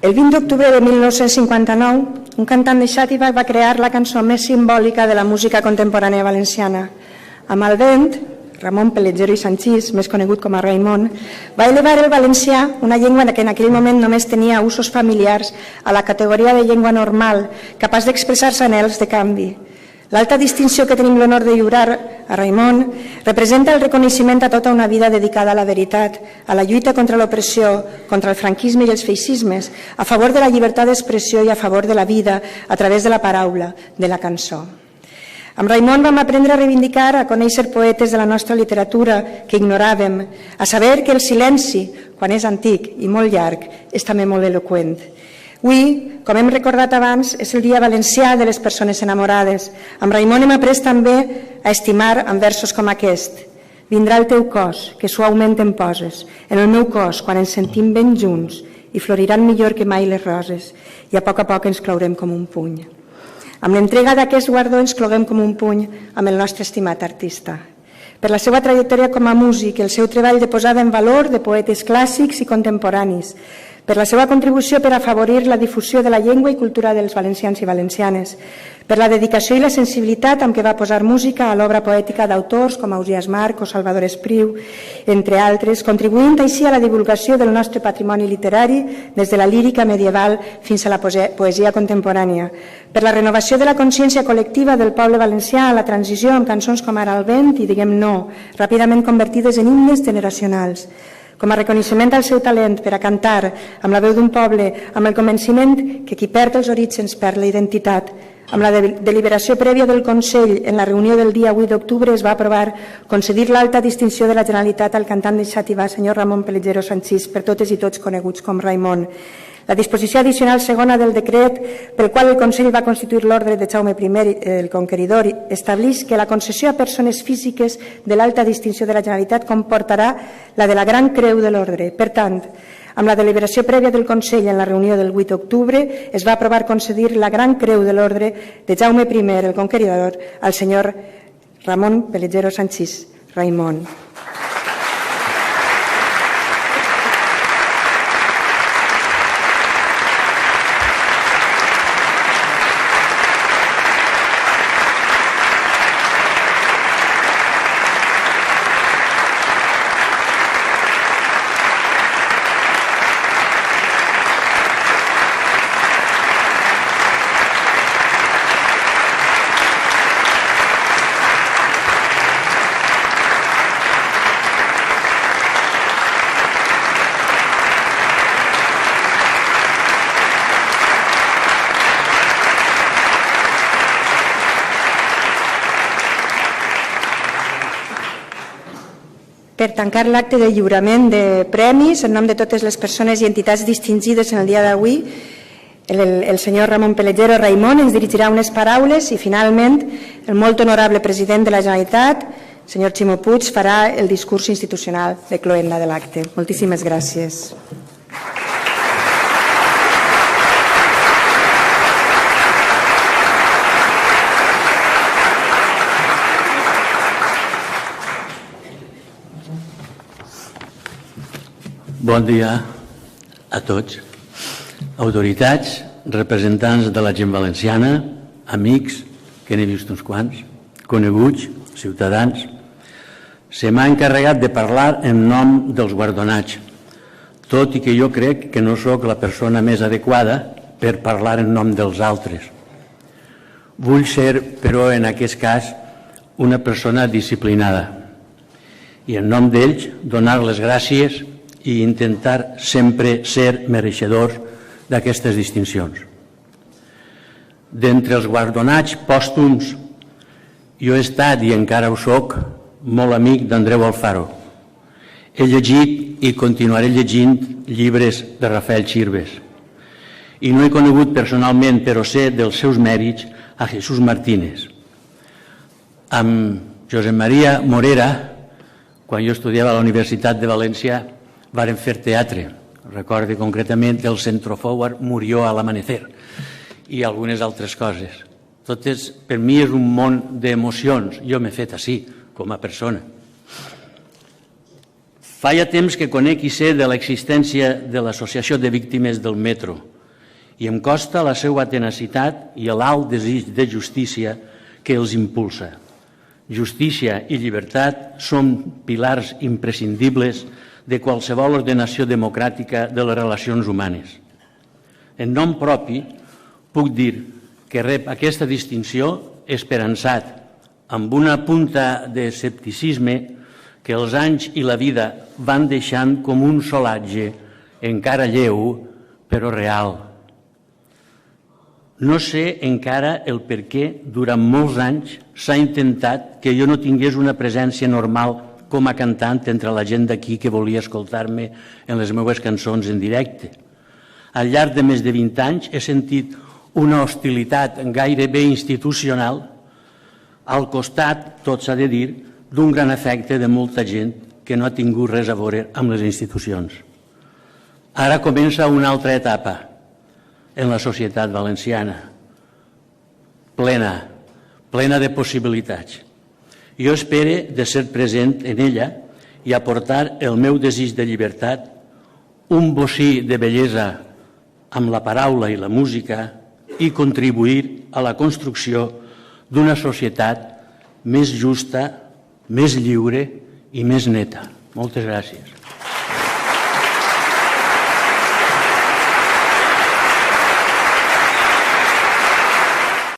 El 20 d'octubre de 1959, un cantant de Xàtiva va crear la cançó més simbòlica de la música contemporània valenciana. Amb el vent, Ramon Pelegero i Sanchís, més conegut com a Raimon, va elevar el valencià, una llengua que en aquell moment només tenia usos familiars, a la categoria de llengua normal, capaç d'expressar-se anhels de canvi. L'alta distinció que tenim l'honor de lliurar a Raimon representa el reconeixement a tota una vida dedicada a la veritat, a la lluita contra l'opressió, contra el franquisme i els feixismes, a favor de la llibertat d'expressió i a favor de la vida a través de la paraula, de la cançó. Amb Raimon vam aprendre a reivindicar, a conèixer poetes de la nostra literatura que ignoràvem, a saber que el silenci, quan és antic i molt llarg, és també molt eloqüent. Avui, com hem recordat abans, és el dia valencià de les persones enamorades. Amb Raimon hem après també a estimar amb versos com aquest. Vindrà el teu cos, que suaument em poses, en el meu cos, quan ens sentim ben junts, i floriran millor que mai les roses, i a poc ens clourem com un puny. Amb l'entrega d'aquest guardó ens cloguem com un puny amb el nostre estimat artista. Per la seva trajectòria com a músic i el seu treball de posada en valor de poetes clàssics i contemporanis, per la seva contribució per afavorir la difusió de la llengua i cultura dels valencians i valencianes, per la dedicació i la sensibilitat amb què va posar música a l'obra poètica d'autors com Ausiàs Marc o Salvador Espriu, entre altres, contribuint així a la divulgació del nostre patrimoni literari des de la lírica medieval fins a la poesia contemporània, per la renovació de la consciència col·lectiva del poble valencià a la transició amb cançons com Ara el vent i Diguem no, ràpidament convertides en himnes generacionals, com a reconeixement al seu talent per a cantar amb la veu d'un poble, amb el convenciment que qui perd els orígens perd la identitat. Amb la deliberació prèvia del Consell en la reunió del dia 8 d'octubre es va aprovar concedir l'alta distinció de la Generalitat al cantant de Xàtiva, senyor Ramon Pelegero Sanchís, per totes i tots coneguts com Raimon. La disposició addicional segona del decret pel qual el Consell va constituir l'ordre de Jaume I el Conqueridor estableix que la concessió a persones físiques de l'alta distinció de la Generalitat comportarà la de la Gran Creu de l'Ordre. Per tant, amb la deliberació prèvia del Consell en la reunió del 8 d'octubre es va aprovar concedir la Gran Creu de l'Ordre de Jaume I el Conqueridor al senyor Ramon Pelegero Sanchís Raimon. Per tancar l'acte de lliurament de premis, en nom de totes les persones i entitats distingides en el dia d'avui, el senyor Ramon Pelegero Raimon ens dirigirà unes paraules i finalment el molt honorable president de la Generalitat, senyor Ximo Puig, farà el discurs institucional de cloenda de l'acte. Moltíssimes gràcies. Bon dia a tots, autoritats, representants de la gent valenciana, amics, que n'he vist uns quants, coneguts, ciutadans. Se m'ha encarregat de parlar en nom dels guardonats, tot i que jo crec que no sóc la persona més adequada per parlar en nom dels altres. Vull ser, però, en aquest cas, una persona disciplinada i en nom d'ells donar les gràcies i intentar sempre ser mereixedors d'aquestes distincions. D'entre els guardonats pòstums, jo he estat i encara ho soc molt amic d'Andreu Alfaro. He llegit i continuaré llegint llibres de Rafael Chirves i no he conegut personalment, però sé dels seus mèrits, a Jesús Martínez. Amb Josep Maria Morera, quan jo estudiava a la Universitat de València, varen fer teatre. Recordo concretament el Centroforward Murió al amanecer i algunes altres coses. Totes, per mi, és un món d'emocions. Jo m'he fet així, com a persona. Fa ja temps que conec i sé de l'existència de l'Associació de Víctimes del Metro, i em costa la seva tenacitat i l'alt desig de justícia que els impulsa. Justícia i llibertat són pilars imprescindibles de qualsevol ordenació democràtica de les relacions humanes. En nom propi, puc dir que rep aquesta distinció esperançat, amb una punta d'escepticisme que els anys i la vida van deixant com un solatge encara lleu, però real. No sé encara el per què durant molts anys s'ha intentat que jo no tingués una presència normal com a cantant entre la gent d'aquí que volia escoltar-me en les meves cançons en directe. Al llarg de més de 20 anys he sentit una hostilitat gairebé institucional al costat, tot s'ha de dir, d'un gran efecte de molta gent que no ha tingut res a veure amb les institucions. Ara comença una altra etapa en la societat valenciana, plena de possibilitats. Jo espero de ser present en ella i aportar el meu desig de llibertat, un bocí de bellesa amb la paraula i la música i contribuir a la construcció d'una societat més justa, més lliure i més neta. Moltes gràcies.